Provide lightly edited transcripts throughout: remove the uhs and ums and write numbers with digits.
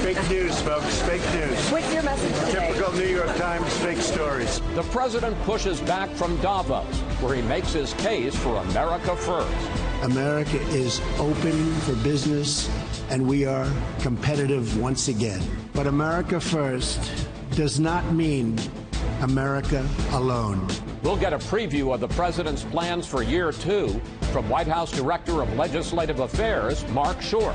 Fake news, folks. Fake news. What's your message today? Typical New York Times fake stories. The president pushes back from Davos, where he makes his case for America first. America is open for business, and we are competitive once again. But America first does not mean America alone. We'll get a preview of the president's plans for year 2 from White House Director of Legislative Affairs, Mark Short.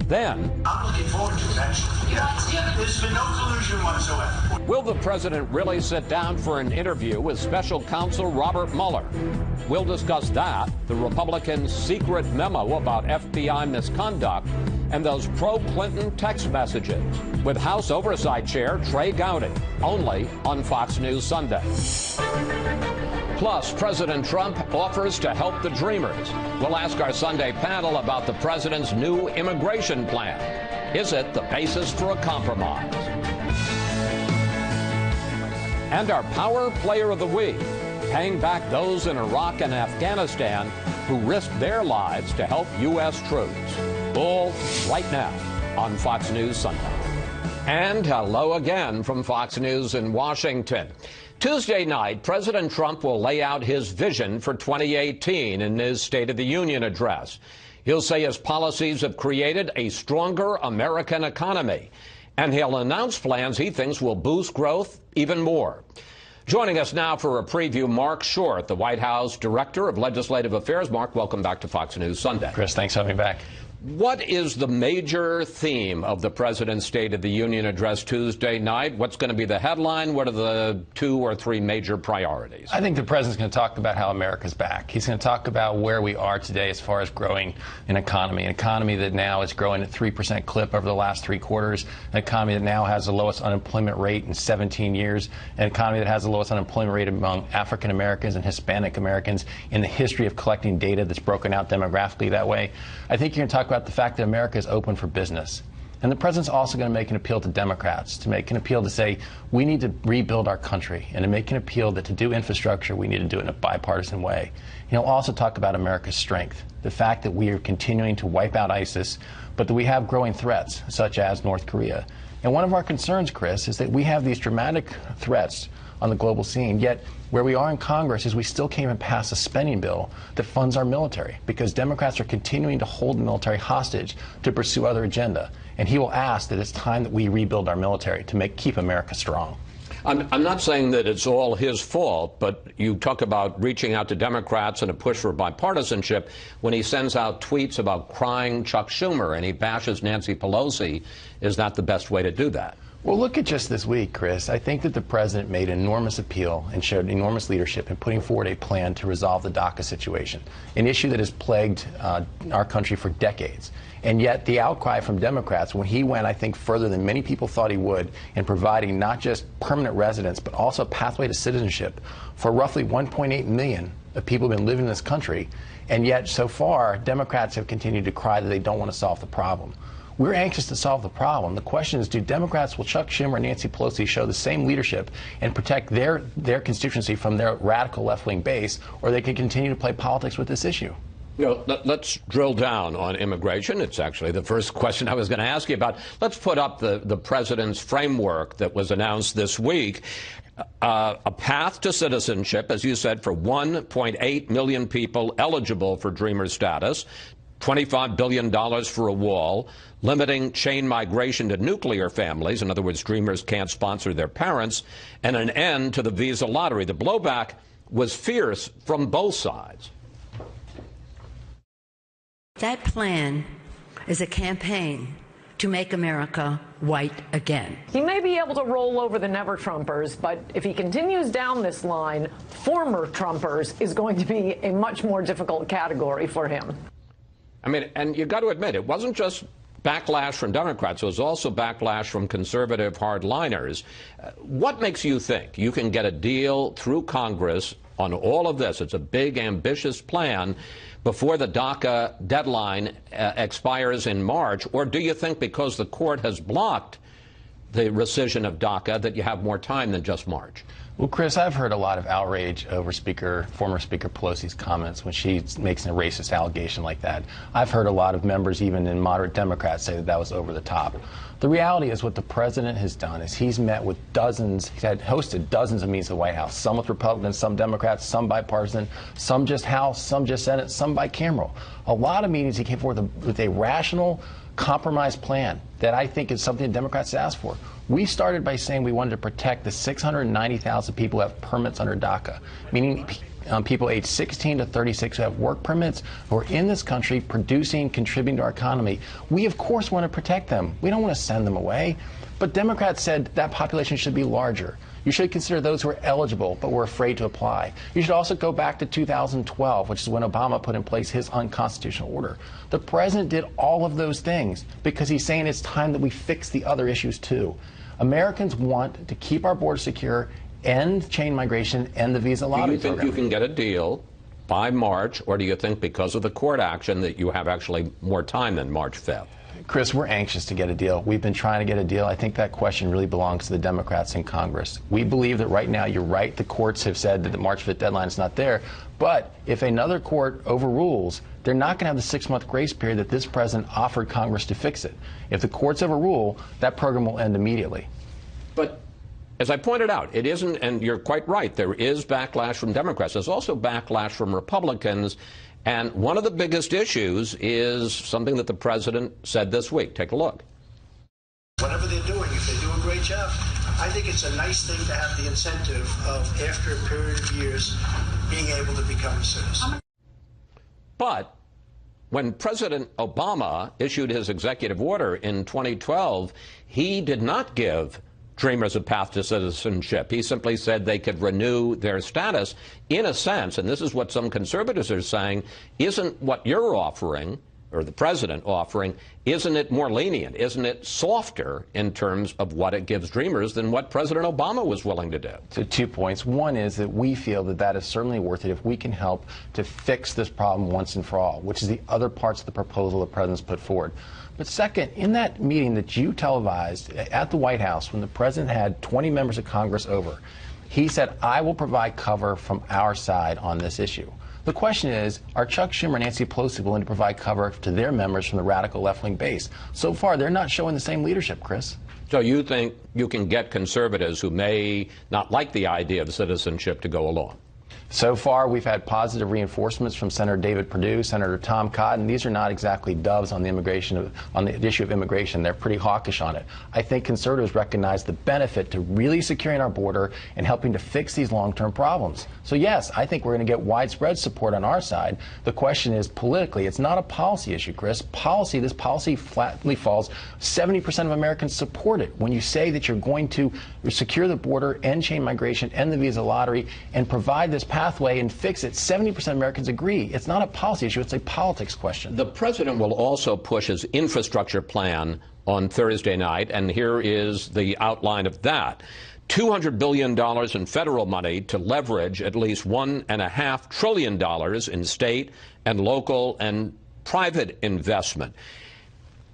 Then, I'm looking forward to it, actually. Yeah, there's been no collusion whatsoever. will the president really sit down for an interview with special counsel Robert Mueller? We'll discuss that, the Republican secret memo about FBI misconduct, and those pro-Clinton text messages with House Oversight Chair Trey Gowdy, only on Fox News Sunday. Plus, President Trump offers to help the Dreamers. We'll ask our Sunday panel about the president's new immigration plan. Is it the basis for a compromise? And our Power Player of the Week, paying back those in Iraq and Afghanistan who risked their lives to help U.S. troops. All right now on Fox News Sunday. And hello again from Fox News in Washington. Tuesday night, President Trump will lay out his vision for 2018 in his State of the Union address. He'll say his policies have created a stronger American economy, and he'll announce plans he thinks will boost growth even more. Joining us now for a preview, Mark Short, the White House Director of Legislative Affairs. Mark, welcome back to Fox News Sunday. Chris, thanks for having me back. What is the major theme of the President's State of the Union address Tuesday night? What's going to be the headline? What are the 2 or 3 major priorities? I think the President's going to talk about how America's back. He's going to talk about where we are today as far as growing an economy that now is growing at 3% clip over the last 3 quarters, an economy that now has the lowest unemployment rate in 17 years, an economy that has the lowest unemployment rate among African Americans and Hispanic Americans in the history of collecting data that's broken out demographically that way. I think you're going to talk about the fact that America is open for business. And the president's also going to make an appeal to Democrats, to make an appeal to say we need to rebuild our country, and to make an appeal that to do infrastructure, we need to do it in a bipartisan way. And he'll also talk about America's strength, the fact that we are continuing to wipe out ISIS, but that we have growing threats, such as North Korea. And one of our concerns, Chris, is that we have these dramatic threats on the global scene, yet where we are in Congress is we still can't even pass a spending bill that funds our military, because Democrats are continuing to hold the military hostage to pursue other agenda. And he will ask that it's time that we rebuild our military to keep America strong. I'm not saying that it's all his fault, but you talk about reaching out to Democrats and a push for bipartisanship when he sends out tweets about crying Chuck Schumer and he bashes Nancy Pelosi. Is that the best way to do that? Well, look at just this week, Chris. I think that the president made an enormous appeal and showed enormous leadership in putting forward a plan to resolve the DACA situation, an issue that has plagued our country for decades. And yet the outcry from Democrats, when he went, I think, further than many people thought he would in providing not just permanent residence, but also a pathway to citizenship for roughly 1.8 million of people who have been living in this country. And yet, so far, Democrats have continued to cry that they don't want to solve the problem. We're anxious to solve the problem. The question is, do Democrats, will Chuck Schumer and Nancy Pelosi show the same leadership and protect their constituency from their radical left-wing base, or they can continue to play politics with this issue? You know, let's drill down on immigration. It's actually the first question I was going to ask you about. Let's put up the president's framework that was announced this week. A path to citizenship, as you said, for 1.8 million people eligible for Dreamer status, $25 billion for a wall, limiting chain migration to nuclear families. In other words, Dreamers can't sponsor their parents, and an end to the visa lottery. The blowback was fierce from both sides. That plan is a campaign to make America white again. He may be able to roll over the never-Trumpers, but if he continues down this line, former Trumpers is going to be a much more difficult category for him. I mean, and you got to admit, it wasn't just backlash from Democrats. It was also backlash from conservative hardliners. What makes you think you can get a deal through Congress on all of this? It's a big, ambitious plan before the DACA deadline expires in March. Or do you think because the court has blocked the rescission of DACA that you have more time than just March? Well, Chris, I've heard a lot of outrage over former Speaker Pelosi's comments when she makes a racist allegation like that. I've heard a lot of members, even in moderate Democrats, say that that was over the top. The reality is what the president has done is he's met with dozens, he's had hosted dozens of meetings at the White House, some with Republicans, some Democrats, some bipartisan, some just House, some just Senate, some bicameral. A lot of meetings he came forward with a rational, compromise plan that I think is something the Democrats asked for. We started by saying we wanted to protect the 690,000 people who have permits under DACA, meaning people aged 16 to 36 who have work permits, who are in this country producing, contributing to our economy. We, of course, want to protect them. We don't want to send them away. But Democrats said that population should be larger. You should consider those who are eligible but were afraid to apply. You should also go back to 2012, which is when Obama put in place his unconstitutional order. The president did all of those things because he's saying it's time that we fix the other issues too. Americans want to keep our border secure, end chain migration, end the visa lottery program. Do you think you can get a deal by March, or do you think because of the court action that you have actually more time than March 5th? Chris, we're anxious to get a deal. We've been trying to get a deal. I think that question really belongs to the Democrats in Congress. We believe that right now, you're right, the courts have said that the March 5th deadline is not there. But if another court overrules, they're not going to have the 6-month grace period that this president offered Congress to fix it. If the courts overrule, that program will end immediately. But as I pointed out, it isn't, and you're quite right, there is backlash from Democrats. There's also backlash from Republicans. And one of the biggest issues is something that the president said this week. Take a look. Whatever they're doing, if they do a great job, I think it's a nice thing to have the incentive of, after a period of years, being able to become a citizen. But when President Obama issued his executive order in 2012, he did not give Dreamers a path to citizenship. He simply said they could renew their status. In a sense, and this is what some conservatives are saying, isn't what you're offering, or the president offering, isn't it more lenient? Isn't it softer in terms of what it gives Dreamers than what President Obama was willing to do? So 2 points. One is that we feel that that is certainly worth it if we can help to fix this problem once and for all, which is the other parts of the proposal the president's put forward. But second, in that meeting that you televised at the White House when the president had 20 members of Congress over, he said, I will provide cover from our side on this issue. The question is, are Chuck Schumer and Nancy Pelosi willing to provide cover to their members from the radical left-wing base? So far, they're not showing the same leadership, Chris. So you think you can get conservatives who may not like the idea of citizenship to go along? So far, we've had positive reinforcements from Senator David Perdue, Senator Tom Cotton. These are not exactly doves on the issue of immigration. They're pretty hawkish on it. I think conservatives recognize the benefit to really securing our border and helping to fix these long-term problems. So yes, I think we're going to get widespread support on our side. The question is politically, it's not a policy issue, Chris. This policy flatly falls. 70% of Americans support it. When you say that you're going to secure the border, end chain migration, end the visa lottery, and provide this pathway and fix it, 70% of Americans agree. It's not a policy issue, it's a politics question. The president will also push his infrastructure plan on Thursday night, and here is the outline of that. $200 billion in federal money to leverage at least $1.5 trillion in state and local and private investment.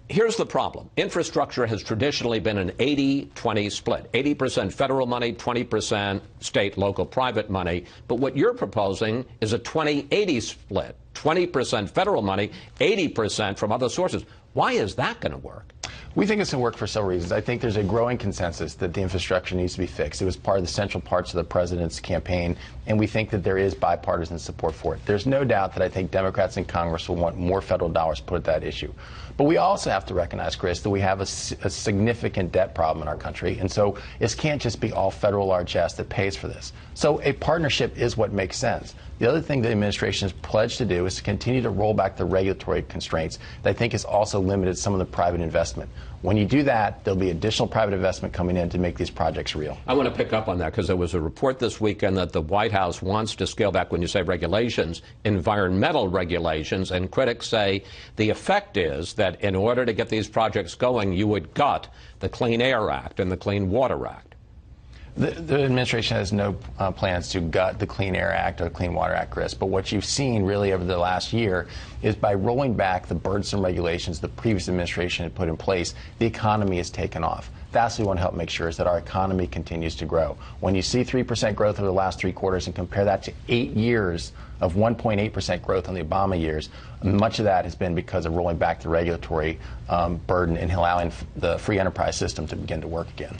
Here's the problem. Infrastructure has traditionally been an 80-20 split. 80% federal money, 20% state, local, private money. But what you're proposing is a 20-80 split. 20% federal money, 80% from other sources. Why is that going to work? We think it's going to work for several reasons. I think there's a growing consensus that the infrastructure needs to be fixed. It was part of the central parts of the president's campaign, and we think that there is bipartisan support for it. There's no doubt that I think Democrats in Congress will want more federal dollars put at that issue. But we also have to recognize, Chris, that we have a significant debt problem in our country, and so it can't just be all federal largesse that pays for this. So a partnership is what makes sense. The other thing the administration has pledged to do is to continue to roll back the regulatory constraints that I think has also limited some of the private investment. When you do that, there'll be additional private investment coming in to make these projects real. I want to pick up on that because there was a report this weekend that the White House wants to scale back, when you say regulations, environmental regulations, and critics say the effect is that in order to get these projects going, you would gut the Clean Air Act and the Clean Water Act. The administration has no plans to gut the Clean Air Act or the Clean Water Act, Chris. But what you've seen really over the last year is by rolling back the burdensome regulations the previous administration had put in place, the economy has taken off. That's what we want to help make sure is that our economy continues to grow. When you see 3% growth over the last 3 quarters and compare that to 8 years of 1.8% growth in the Obama years, much of that has been because of rolling back the regulatory burden and allowing the free enterprise system to begin to work again.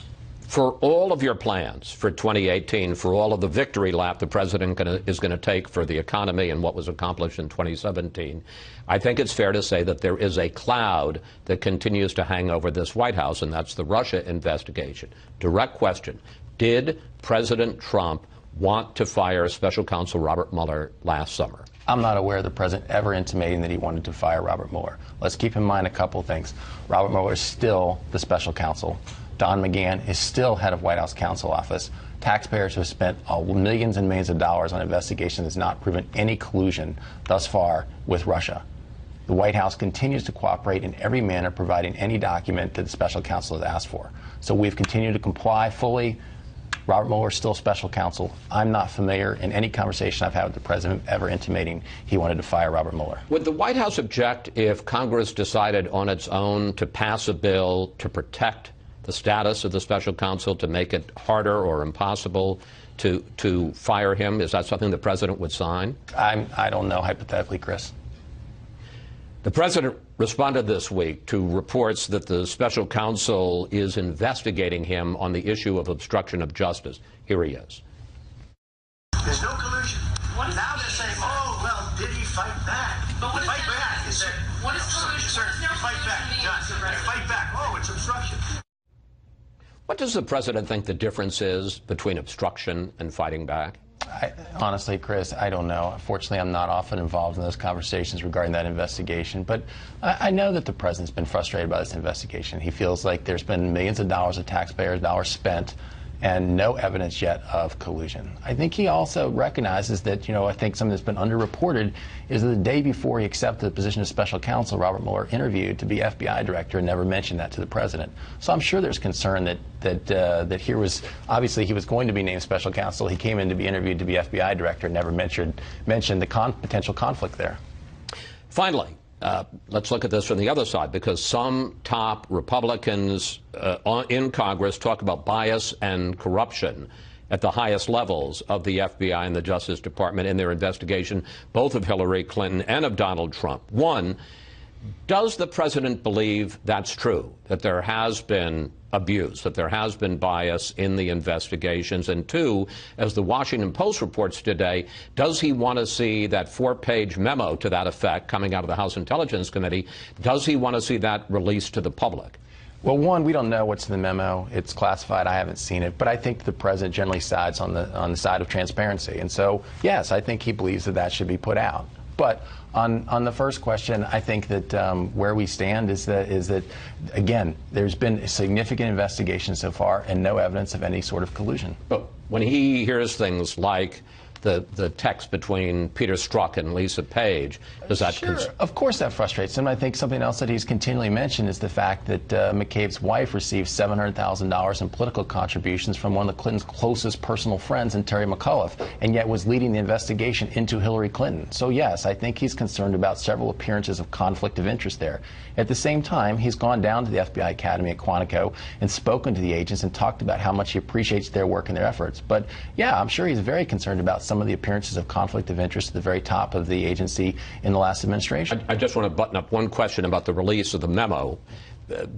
For all of your plans for 2018, for all of the victory lap the president is going to take for the economy and what was accomplished in 2017, I think it's fair to say that there is a cloud that continues to hang over this White House, and that's the Russia investigation. Direct question. Did President Trump want to fire Special Counsel Robert Mueller last summer? I'm not aware of the president ever intimating that he wanted to fire Robert Mueller. Let's keep in mind a couple of things. Robert Mueller is still the special counsel. Don McGahn is still head of White House counsel office. Taxpayers have spent millions and millions of dollars on an investigation that's not proven any collusion thus far with Russia. The White House continues to cooperate in every manner, providing any document that the special counsel has asked for. So we've continued to comply fully. Robert Mueller is still special counsel. I'm not familiar in any conversation I've had with the president ever intimating he wanted to fire Robert Mueller. Would the White House object if Congress decided on its own to pass a bill to protect the status of the special counsel, to make it harder or impossible to fire him? Is that something the president would sign? I don't know, hypothetically, Chris. The president responded this week to reports that the special counsel is investigating him on the issue of obstruction of justice. Here he is. There's no collusion. Now they're saying, oh, well, did he fight back? But what fight back. What is collusion? Sir, fight back. John, fight back. Oh, it's obstruction. What does the president think the difference is between obstruction and fighting back? Honestly, Chris, I don't know. Fortunately, I'm not often involved in those conversations regarding that investigation. But I know that the president's been frustrated by this investigation. He feels like there's been millions of dollars of taxpayers' dollars spent and no evidence yet of collusion. I think he also recognizes that, I think something that's been underreported is that the day before he accepted the position of special counsel, Robert Mueller interviewed to be FBI director and never mentioned that to the president. So I'm sure there's concern that here was, obviously he was going to be named special counsel. He came in to be interviewed to be FBI director and never mentioned the potential conflict there. Finally, let's look at this from the other side, because some top Republicans in Congress talk about bias and corruption at the highest levels of the FBI and the Justice Department in their investigation, both of Hillary Clinton and of Donald Trump. One, does the president believe that's true, that there has been abuse, that there has been bias in the investigations? And two, as the Washington Post reports today, does he want to see that 4-page memo to that effect coming out of the House Intelligence Committee? Does he want to see that released to the public? Well, one, we don't know what's in the memo. It's classified. I haven't seen it. But I think the president generally sides on the side of transparency. And so, yes, I think he believes that should be put out. But on the first question, I think that where we stand is that, again, there's been a significant investigation so far and no evidence of any sort of collusion. But when he hears things like the text between Peter Strzok and Lisa Page, does that Sure. Of course that frustrates him. I think something else that he's continually mentioned is the fact that McCabe's wife received $700,000 in political contributions from one of the Clintons' closest personal friends, and Terry McAuliffe, and yet was leading the investigation into Hillary Clinton. So yes, I think he's concerned about several appearances of conflict of interest there. At the same time, he's gone down to the FBI Academy at Quantico and spoken to the agents and talked about how much he appreciates their work and their efforts. But yeah, I'm sure he's very concerned about some of the appearances of conflict of interest at the very top of the agency in the last administration. I just want to button up one question about the release of the memo,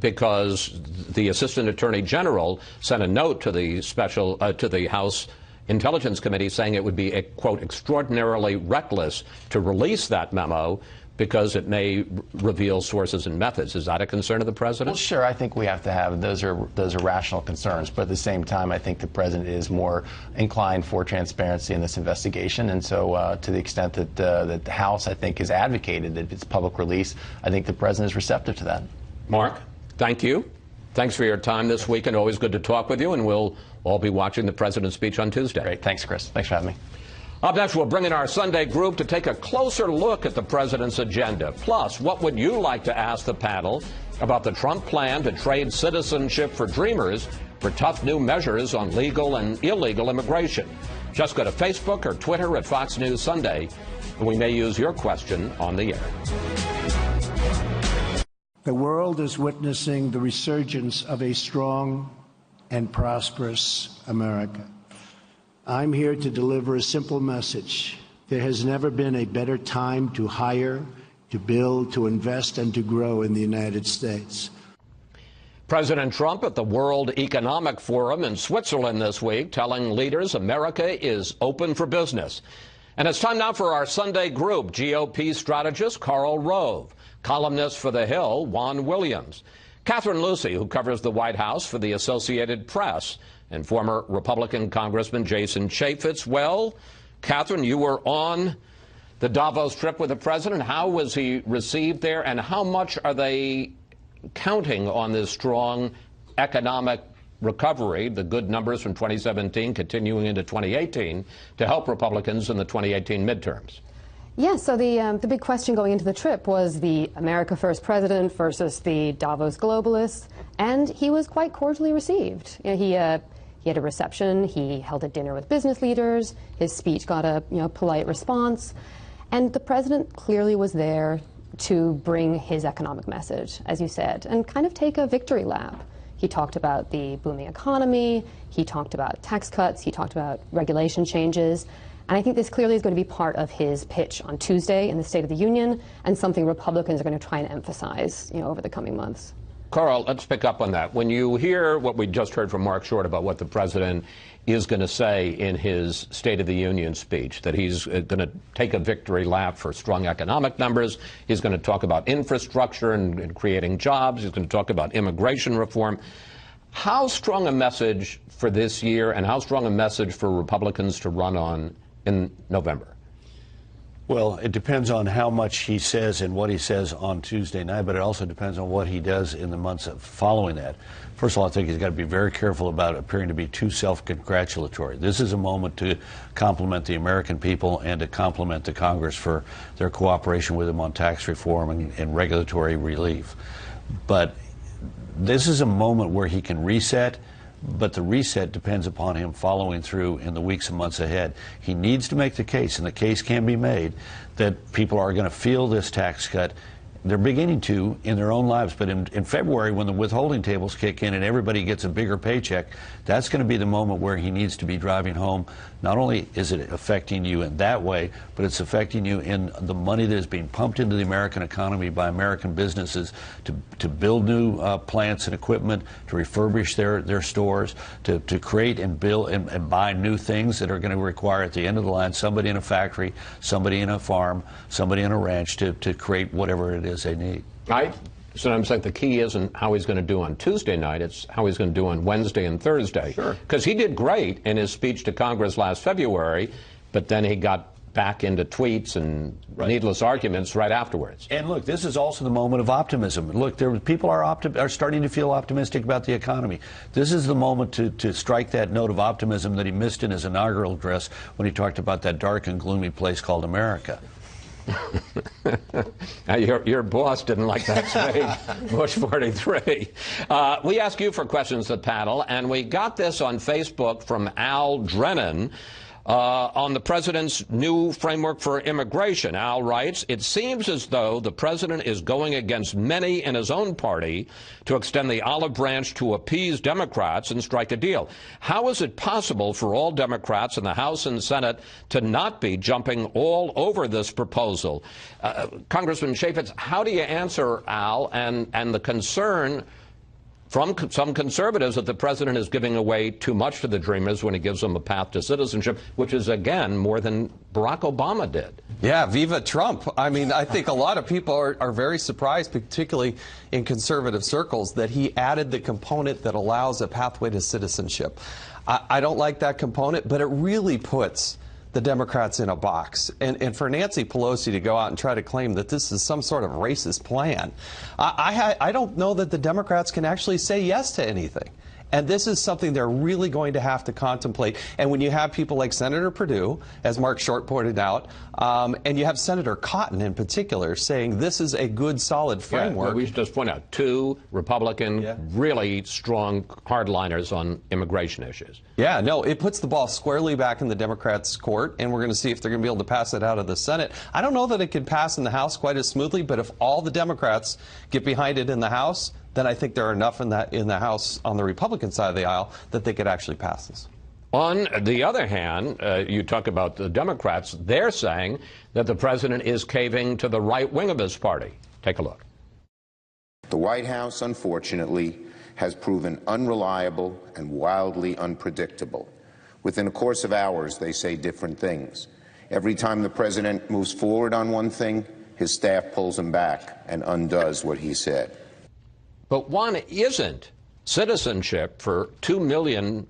because the Assistant Attorney General sent a note to the House Intelligence Committee saying it would be, quote, extraordinarily reckless to release that memo because it may reveal sources and methods. Is that a concern of the president? Well, sure. I think we have to have those are rational concerns. But at the same time, I think the president is more inclined for transparency in this investigation. And so, to the extent that the House, I think, has advocated that it's public release, I think the president is receptive to that. Mark, thank you. Thanks for your time this week, and always good to talk with you. And we'll all be watching the president's speech on Tuesday. Great. Thanks, Chris. Thanks for having me. Up next, we'll bring in our Sunday group to take a closer look at the president's agenda. Plus, what would you like to ask the panel about the Trump plan to trade citizenship for dreamers for tough new measures on legal and illegal immigration. Just go to Facebook or Twitter at Fox News Sunday, and we may use your question on the air. The world is witnessing the resurgence of a strong and prosperous America. I'm here to deliver a simple message. There has never been a better time to hire, to build, to invest, and to grow in the United States. President Trump at the World Economic Forum in Switzerland this week, telling leaders America is open for business. And it's time now for our Sunday group, GOP strategist Karl Rove, columnist for The Hill, Juan Williams, Catherine Lucy, who covers the White House for the Associated Press, and former Republican Congressman Jason Chaffetz. Well, Catherine, you were on the Davos trip with the president. How was he received there, and how much are they counting on this strong economic recovery, the good numbers from 2017 continuing into 2018, to help Republicans in the 2018 midterms? Yeah, so the big question going into the trip was the America First president versus the Davos globalists, and he was quite cordially received. You know, he had a reception, he held a dinner with business leaders, his speech got a polite response, and the president clearly was there to bring his economic message, as you said, and kind of take a victory lap. He talked about the booming economy, he talked about tax cuts, he talked about regulation changes. And I think this clearly is going to be part of his pitch on Tuesday in the State of the Union, and something Republicans are going to try and emphasize, over the coming months. Karl, let's pick up on that. When you hear what we just heard from Mark Short about what the president is going to say in his State of the Union speech, that he's going to take a victory lap for strong economic numbers, he's going to talk about infrastructure and creating jobs, he's going to talk about immigration reform. How strong a message for this year, and how strong a message for Republicans to run on in November? Well, it depends on how much he says and what he says on Tuesday night, but it also depends on what he does in the months following that. First of all, I think he's got to be very careful about appearing to be too self-congratulatory. This is a moment to compliment the American people and to compliment the Congress for their cooperation with him on tax reform and regulatory relief. But this is a moment where he can reset, but the reset depends upon him following through in the weeks and months ahead. He needs to make the case, and the case can be made, that people are going to feel this tax cut. They're beginning to in their own lives, but in February, when the withholding tables kick in and everybody gets a bigger paycheck, that's going to be the moment where he needs to be driving home. Not only is it affecting you in that way, but it's affecting you in the money that is being pumped into the American economy by American businesses to build new plants and equipment, to refurbish their stores, to create and build and buy new things that are going to require at the end of the line somebody in a factory, somebody in a farm, somebody in a ranch to create whatever it is they need. So I'm saying the key isn't how he's going to do on Tuesday night, it's how he's going to do on Wednesday and Thursday. Sure. Because he did great in his speech to Congress last February, but then he got back into tweets and needless arguments right afterwards. And look, this is also the moment of optimism. Look, people are starting to feel optimistic about the economy. This is the moment to strike that note of optimism that he missed in his inaugural address when he talked about that dark and gloomy place called America. Your boss didn't like that speech, Bush 43. We ask you for questions, the panel, and we got this on Facebook from Al Drennan on the president's new framework for immigration. Al writes, "It seems as though the president is going against many in his own party to extend the olive branch to appease Democrats and strike a deal. How is it possible for all Democrats in the House and Senate to not be jumping all over this proposal?" Congressman Chaffetz, how do you answer, Al, and the concern from some conservatives that the president is giving away too much to the Dreamers when he gives them a path to citizenship, which is, again, more than Barack Obama did? Yeah, viva Trump. I mean, I think a lot of people are very surprised, particularly in conservative circles, that he added the component that allows a pathway to citizenship. I don't like that component, but it really puts the Democrats in a box. And for Nancy Pelosi to go out and try to claim that this is some sort of racist plan, I don't know that the Democrats can actually say yes to anything. And this is something they're really going to have to contemplate. And when you have people like Senator Perdue, as Mark Short pointed out, and you have Senator Cotton in particular saying this is a good, solid framework. Yeah, we should just point out 2 Republican, really strong hardliners on immigration issues. Yeah, no, it puts the ball squarely back in the Democrats' court, and we're going to see if they're going to be able to pass it out of the Senate. I don't know that it could pass in the House quite as smoothly, but if all the Democrats get behind it in the House, then I think there are enough in the House on the Republican side of the aisle that they could actually pass this. On the other hand, you talk about the Democrats. They're saying that the president is caving to the right wing of his party. Take a look. The White House, unfortunately, has proven unreliable and wildly unpredictable. Within a course of hours, they say different things. Every time the president moves forward on one thing, his staff pulls him back and undoes what he said. But one isn't citizenship for 2 million,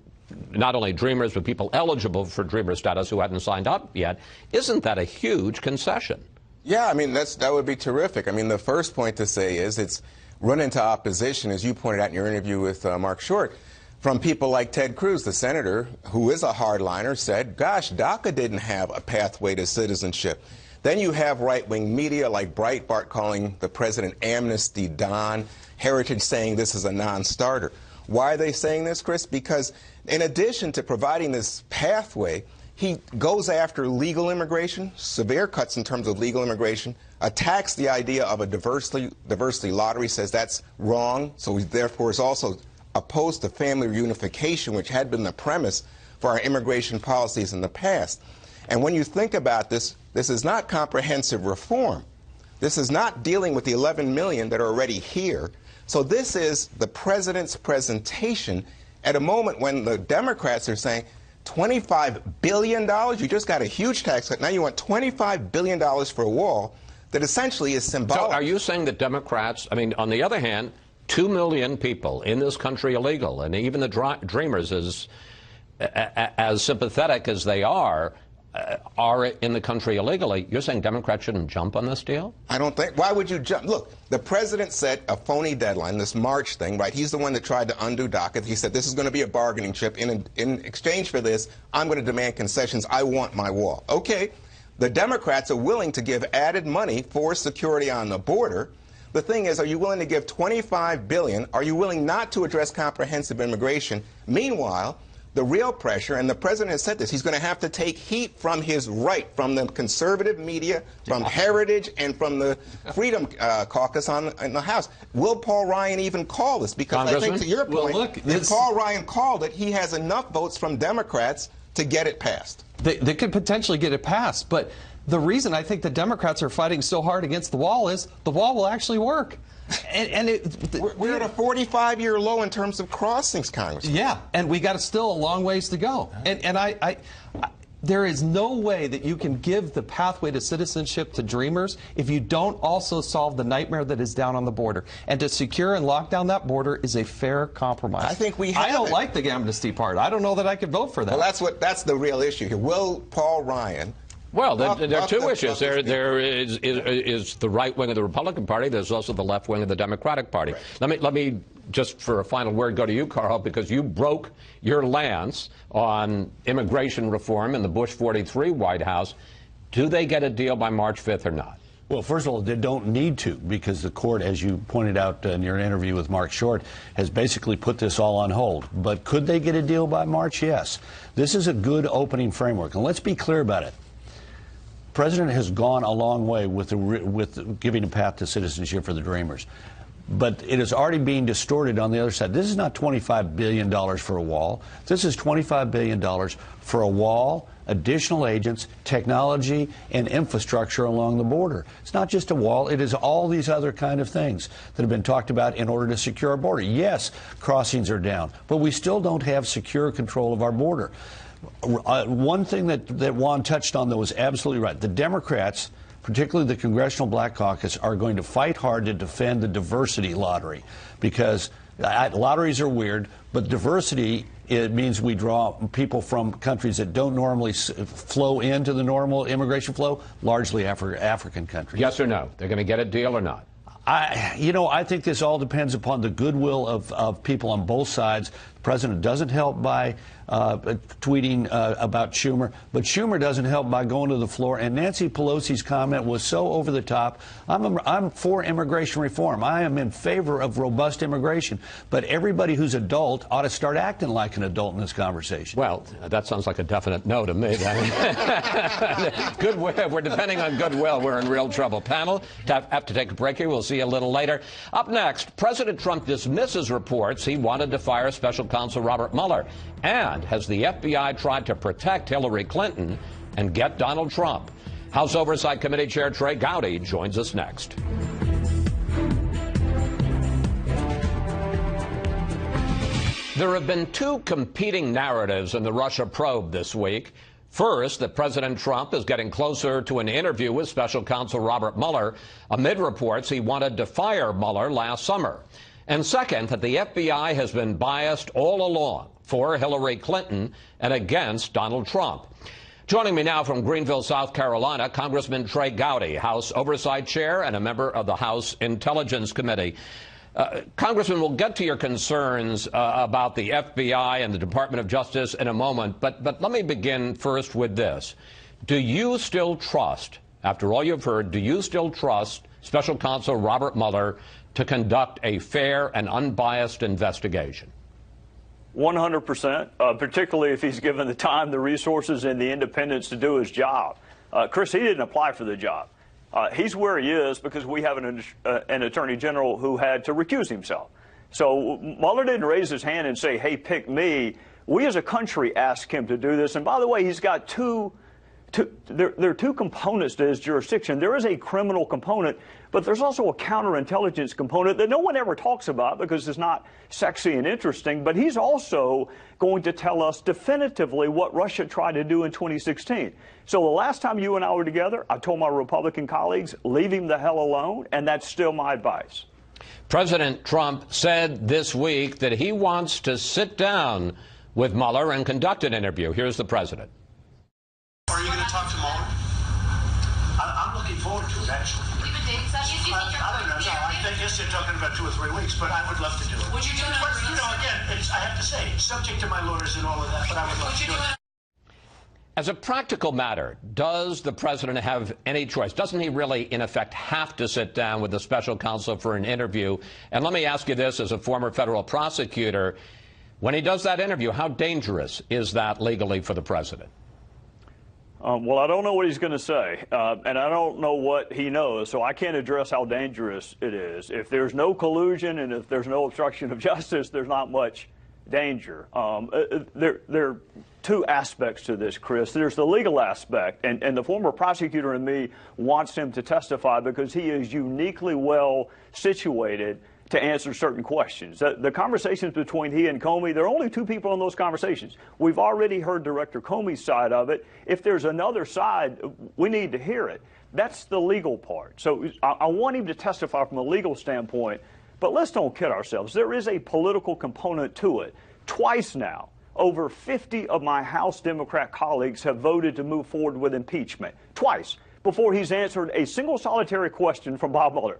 not only Dreamers, but people eligible for Dreamer status who hadn't signed up yet. Isn't that a huge concession? Yeah, I mean, that would be terrific. I mean, the first point to say is it's run into opposition, as you pointed out in your interview with Mark Short, from people like Ted Cruz, the senator, who is a hardliner, said, gosh, DACA didn't have a pathway to citizenship. Then you have right-wing media like Breitbart calling the president Amnesty Don, Heritage saying this is a non-starter. Why are they saying this, Chris? Because in addition to providing this pathway, he goes after legal immigration, severe cuts in terms of legal immigration, attacks the idea of a diversity lottery, says that's wrong, so he therefore is also opposed to family reunification, which had been the premise for our immigration policies in the past. And when you think about this, this is not comprehensive reform. This is not dealing with the 11 million that are already here. So this is the president's presentation at a moment when the Democrats are saying $25 billion, you just got a huge tax cut, now you want $25 billion for a wall that essentially is symbolic. So are you saying that Democrats, I mean, on the other hand, 2 million people in this country illegal, and even the Dreamers, as sympathetic as they are in the country illegally, you're saying Democrats shouldn't jump on this deal? I don't think. Why would you jump? Look, the president set a phony deadline, this March thing, right? He's the one that tried to undo DACA. He said this is going to be a bargaining chip. In exchange for this, I'm going to demand concessions. I want my wall. Okay. The Democrats are willing to give added money for security on the border. The thing is, are you willing to give $25 billion? Are you willing not to address comprehensive immigration? Meanwhile, the real pressure, and the president has said this, he's going to have to take heat from his right, from the conservative media, from Heritage, and from the Freedom Caucus in the House. Will Paul Ryan even call this? Because I think, to your point, if Paul Ryan called it, he has enough votes from Democrats to get it passed. They could potentially get it passed, but the reason I think the Democrats are fighting so hard against the wall is the wall will actually work. We're at a 45-year low in terms of crossings, Congressman. Yeah, and we got still a long ways to go. And there is no way that you can give the pathway to citizenship to Dreamers if you don't also solve the nightmare that is down on the border. And to secure and lock down that border is a fair compromise. I think we have I don't like the amnesty part. I don't know that I could vote for that. Well, that's the real issue here. Will Paul Ryan... Well, there are two issues. There is the right wing of the Republican Party. There's also the left wing of the Democratic Party. Right. Let me just for a final word go to you, Carl, because you broke your lance on immigration reform in the Bush 43 White House. Do they get a deal by March 5th or not? Well, first of all, they don't need to, because the court, as you pointed out in your interview with Mark Short, has basically put this all on hold. But could they get a deal by March? Yes. This is a good opening framework. And let's be clear about it. The president has gone a long way with giving a path to citizenship for the Dreamers. But it is already being distorted on the other side. This is not $25 billion for a wall. This is $25 billion for a wall, additional agents, technology, and infrastructure along the border. It's not just a wall. It is all these other kind of things that have been talked about in order to secure our border. Yes, crossings are down, but we still don't have secure control of our border. One thing that Juan touched on, though, was absolutely right. The Democrats, particularly the Congressional Black Caucus, are going to fight hard to defend the diversity lottery, because lotteries are weird, but diversity, it means we draw people from countries that don't normally flow into the normal immigration flow, largely African countries. Yes or no? They're going to get a deal or not? I think this all depends upon the goodwill of people on both sides The president doesn't help by tweeting about Schumer, but Schumer doesn't help by going to the floor. And Nancy Pelosi's comment was so over the top. I'm for immigration reform. I am in favor of robust immigration. But everybody who's adult ought to start acting like an adult in this conversation. Well, that sounds like a definite no to me. Goodwill. If we're depending on goodwill, we're in real trouble. Panel, have to take a break here. We'll see you a little later. Up next, President Trump dismisses reports he wanted to fire Special Counsel Robert Mueller. And has the FBI tried to protect Hillary Clinton and get Donald Trump? House Oversight Committee Chair Trey Gowdy joins us next. There have been two competing narratives in the Russia probe this week. First, that President Trump is getting closer to an interview with Special Counsel Robert Mueller amid reports he wanted to fire Mueller last summer. And second, that the FBI has been biased all along for Hillary Clinton and against Donald Trump. Joining me now from Greenville, South Carolina, Congressman Trey Gowdy, House Oversight Chair and a member of the House Intelligence Committee. Congressman, we'll get to your concerns about the FBI and the Department of Justice in a moment, but let me begin first with this. Do you still trust, after all you've heard, do you still trust Special Counsel Robert Mueller to conduct a fair and unbiased investigation? 100%, particularly if he's given the time, the resources, and the independence to do his job. Chris, he didn't apply for the job. He's where he is because we have an attorney general who had to recuse himself. So Mueller didn't raise his hand and say, hey, pick me. We as a country asked him to do this. And by the way, he's got there are two components to his jurisdiction. There is a criminal component, but there's also a counterintelligence component that no one ever talks about because it's not sexy and interesting. But he's also going to tell us definitively what Russia tried to do in 2016. So the last time you and I were together, I told my Republican colleagues, leave him the hell alone, and that's still my advice. President Trump said this week that he wants to sit down with Mueller and conduct an interview. Here's the president. Are you going to talk to Mueller? I'm looking forward to it, actually. Do you have a date session? I don't know. No, I guess they're talking about 2 or 3 weeks, but I would love to do it. Would you do it? But, you know, again, I have to say, subject to my lawyers and all of that, but I would love to do it. As a practical matter, does the president have any choice? Doesn't he really, in effect, have to sit down with the special counsel for an interview? And let me ask you this as a former federal prosecutor. When he does that interview, how dangerous is that legally for the president? Well, I don't know what he's going to say, and I don't know what he knows, so I can't address how dangerous it is. If there's no collusion and if there's no obstruction of justice, there's not much danger. There are two aspects to this, Chris. There's the legal aspect, and the former prosecutor in me wants him to testify because he is uniquely well situated to answer certain questions. The conversations between he and Comey, there are only 2 people in those conversations. We've already heard Director Comey's side of it. If there's another side, we need to hear it. That's the legal part. So I want him to testify from a legal standpoint, but let's don't kid ourselves. There is a political component to it. Twice now, over 50 of my House Democrat colleagues have voted to move forward with impeachment. Twice, before he's answered a single solitary question from Bob Mueller.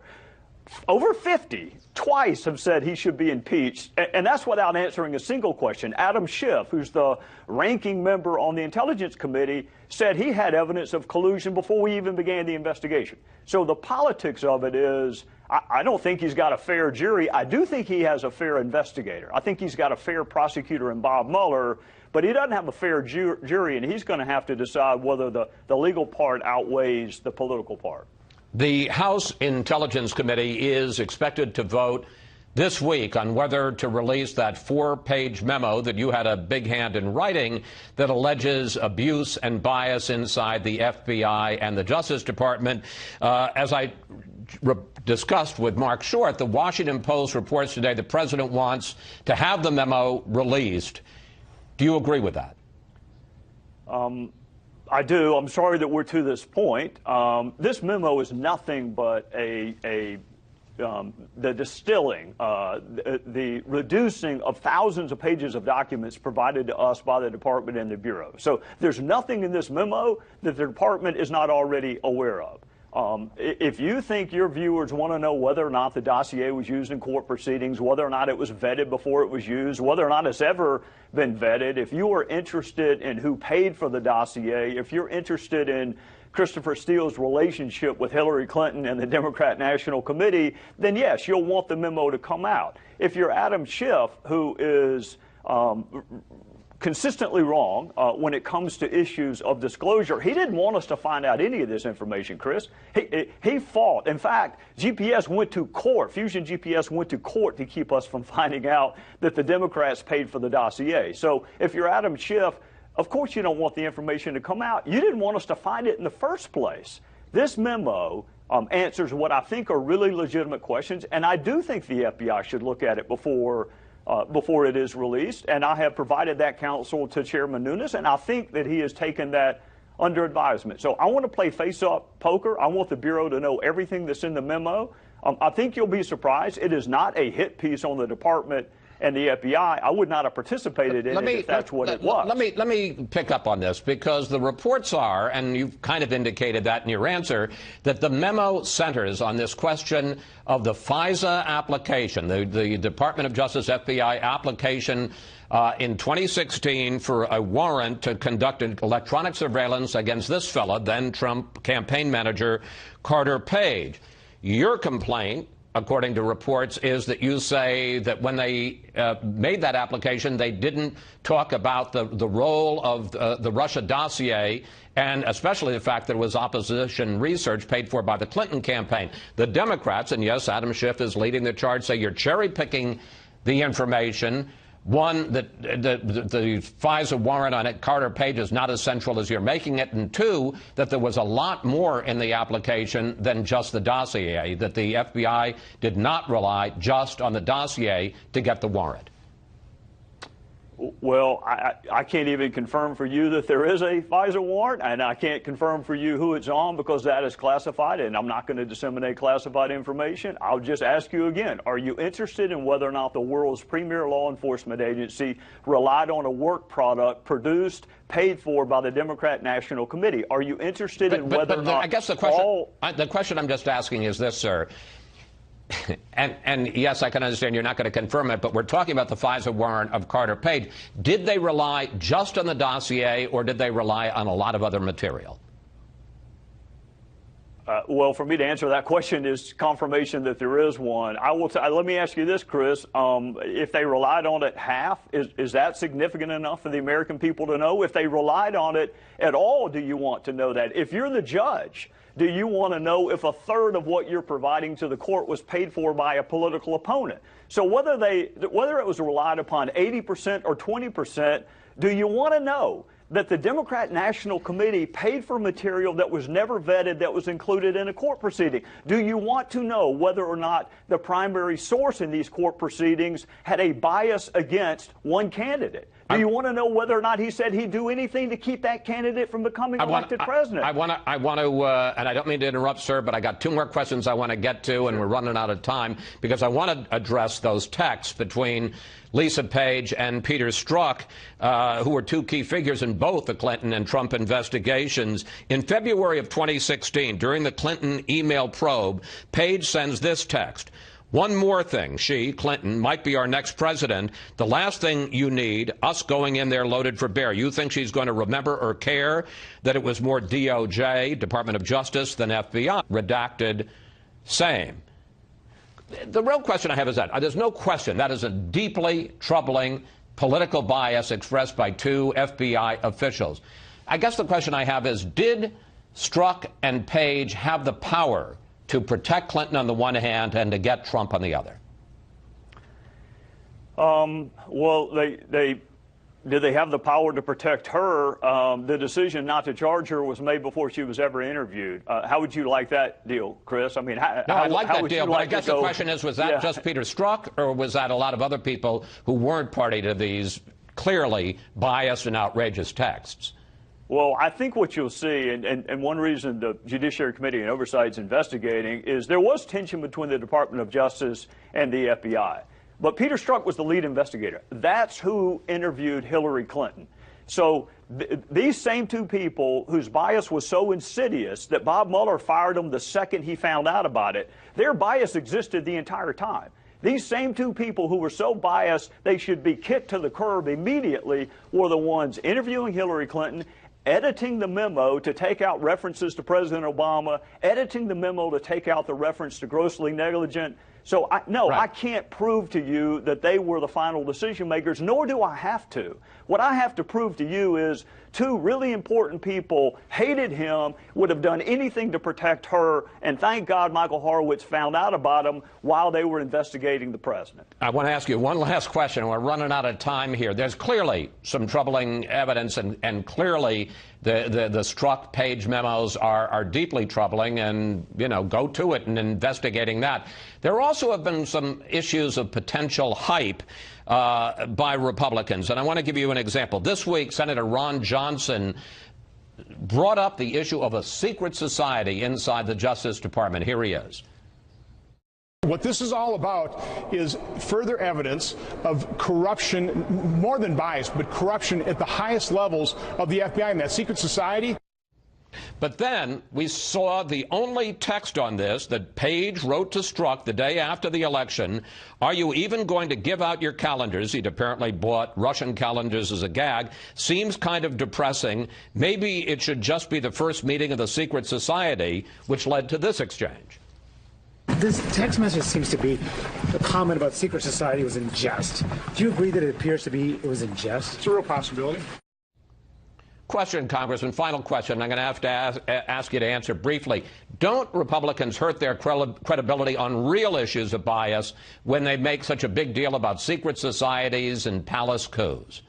Over 50 twice have said he should be impeached, and that's without answering a single question. Adam Schiff, who's the ranking member on the Intelligence Committee, said he had evidence of collusion before we even began the investigation. So the politics of it is, I don't think he's got a fair jury. I do think he has a fair investigator. I think he's got a fair prosecutor in Bob Mueller, but he doesn't have a fair jury, and he's going to have to decide whether the legal part outweighs the political part. The House Intelligence Committee is expected to vote this week on whether to release that 4-page memo that you had a big hand in writing that alleges abuse and bias inside the FBI and the Justice Department. As I discussed with Mark Short, the Washington Post reports today the president wants to have the memo released. Do you agree with that? I do. I'm sorry that we're to this point. This memo is nothing but the distilling, the reducing of thousands of pages of documents provided to us by the Department and the Bureau. So there's nothing in this memo that the Department is not already aware of. If you think your viewers want to know whether or not the dossier was used in court proceedings, whether or not it was vetted before it was used, whether or not it's ever been vetted, if you are interested in who paid for the dossier, if you're interested in Christopher Steele's relationship with Hillary Clinton and the Democrat National Committee, then yes, you'll want the memo to come out. If you're Adam Schiff, who is consistently wrong when it comes to issues of disclosure, he didn't want us to find out any of this information, Chris. He fought. In fact, GPS went to court. Fusion GPS went to court to keep us from finding out that the Democrats paid for the dossier. So if you're Adam Schiff, of course you don't want the information to come out. You didn't want us to find it in the first place. This memo answers what I think are really legitimate questions, and I do think the FBI should look at it before it is released, and I have provided that counsel to Chairman Nunes, and I think that he has taken that under advisement. So I want to play face-up poker. I want the Bureau to know everything that's in the memo. I think you'll be surprised. It is not a hit piece on the Department and the FBI. I would not have participated in it if that's what it was. Let me pick up on this, because the reports are, and you've kind of indicated that in your answer, that the memo centers on this question of the FISA application, the Department of Justice FBI application in 2016 for a warrant to conduct electronic surveillance against this fella, then Trump campaign manager Carter Page. Your complaint, according to reports, is that you say that when they made that application, they didn't talk about the role of the Russia dossier, and especially the fact that it was opposition research paid for by the Clinton campaign. The Democrats, and yes, Adam Schiff is leading the charge, say you're cherry-picking the information. One, that the FISA warrant on it, Carter Page, is not as central as you're making it. And two, that there was a lot more in the application than just the dossier, that the FBI did not rely just on the dossier to get the warrant. Well, I can't even confirm for you that there is a FISA warrant, and I can't confirm for you who it's on, because that is classified, and I'm not going to disseminate classified information. I'll just ask you again, are you interested in whether or not the world's premier law enforcement agency relied on a work product produced, paid for by the Democrat National Committee? Are you interested in whether or not I guess the question I'm just asking is this, sir. And yes, I can understand you're not going to confirm it, but we're talking about the FISA warrant of Carter Page. Did they rely just on the dossier, or did they rely on a lot of other material? Well, for me to answer that question is confirmation that there is one. Let me ask you this, Chris. If they relied on it half, is that significant enough for the American people to know? If they relied on it at all, do you want to know that? If you're the judge, do you want to know if a third of what you're providing to the court was paid for by a political opponent? So whether it was relied upon 80% or 20%, do you want to know that the Democrat National Committee paid for material that was never vetted, that was included in a court proceeding? Do you want to know whether or not the primary source in these court proceedings had a bias against one candidate? Do you want to know whether or not he said he'd do anything to keep that candidate from becoming elected president? I want to, and I don't mean to interrupt, sir, but I got two more questions I want to get to, and we're running out of time, because I want to address those texts between Lisa Page and Peter Strzok, who were two key figures in both the Clinton and Trump investigations. In February of 2016, during the Clinton email probe, Page sends this text. One more thing, she, Clinton, might be our next president. The last thing you need, us going in there loaded for bear. You think she's going to remember or care that it was more DOJ, Department of Justice, than FBI? Redacted, same. The real question I have is that there's no question that is a deeply troubling political bias expressed by two FBI officials. I guess the question I have is, did Strzok and Page have the power to protect Clinton on the one hand and to get Trump on the other? Well, did they have the power to protect her? The decision not to charge her was made before she was ever interviewed. How would you like that deal, Chris? I mean, I like that deal, but I guess the question is, was that just Peter Strzok, or was that a lot of other people who weren't party to these clearly biased and outrageous texts? Well, I think what you'll see, and one reason the Judiciary Committee and Oversight is investigating, is there was tension between the Department of Justice and the FBI. But Peter Strzok was the lead investigator. That's who interviewed Hillary Clinton. So these same two people whose bias was so insidious that Bob Mueller fired them the second he found out about it, their bias existed the entire time. These same two people who were so biased they should be kicked to the curb immediately were the ones interviewing Hillary Clinton, editing the memo to take out references to President Obama, editing the memo to take out the reference to grossly negligent. So, I can't prove to you that they were the final decision makers, nor do I have to. What I have to prove to you is two really important people hated him, would have done anything to protect her, and thank God Michael Horowitz found out about him while they were investigating the president. I want to ask you one last question. We're running out of time here. There's clearly some troubling evidence, and clearly the Strzok page memos are deeply troubling, and, go to it in investigating that. There also have been some issues of potential hype by Republicans, and I want to give you an example. This week, Senator Ron Johnson brought up the issue of a secret society inside the Justice Department. Here he is. What this is all about is further evidence of corruption, more than bias, but corruption at the highest levels of the FBI and that secret society. But then we saw the only text on this that Page wrote to Strzok the day after the election. Are you even going to give out your calendars? He'd apparently bought Russian calendars as a gag. Seems kind of depressing. Maybe it should just be the first meeting of the secret society, which led to this exchange. This text message seems to be the comment about secret society was in jest. Do you agree that it appears to be it was in jest? It's a real possibility. Question, Congressman, final question. I'm going to have to ask you to answer briefly. Don't Republicans hurt their credibility on real issues of bias when they make such a big deal about secret societies and palace coups?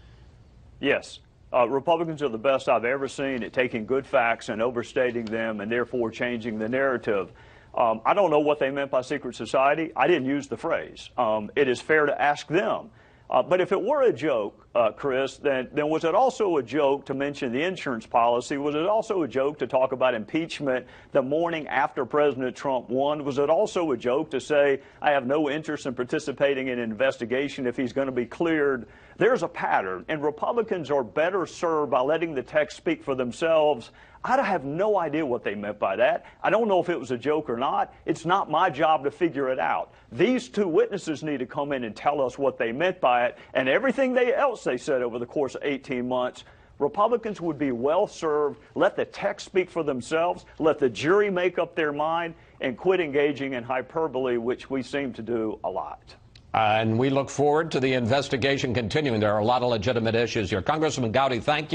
Yes. Republicans are the best I've ever seen at taking good facts and overstating them and therefore changing the narrative. I don't know what they meant by secret society. I didn't use the phrase. It is fair to ask them. But if it were a joke, Chris, then was it also a joke to mention the insurance policy? Was it also a joke to talk about impeachment the morning after President Trump won? Was it also a joke to say, I have no interest in participating in an investigation if he's going to be cleared? There's a pattern, and Republicans are better served by letting the text speak for themselves. I have no idea what they meant by that. I don't know if it was a joke or not. It's not my job to figure it out. These two witnesses need to come in and tell us what they meant by it, and everything else they said over the course of 18 months. Republicans would be well served. Let the text speak for themselves. Let the jury make up their mind, and quit engaging in hyperbole, which we seem to do a lot. And we look forward to the investigation continuing. There are a lot of legitimate issues here. Congressman Gowdy, thank you.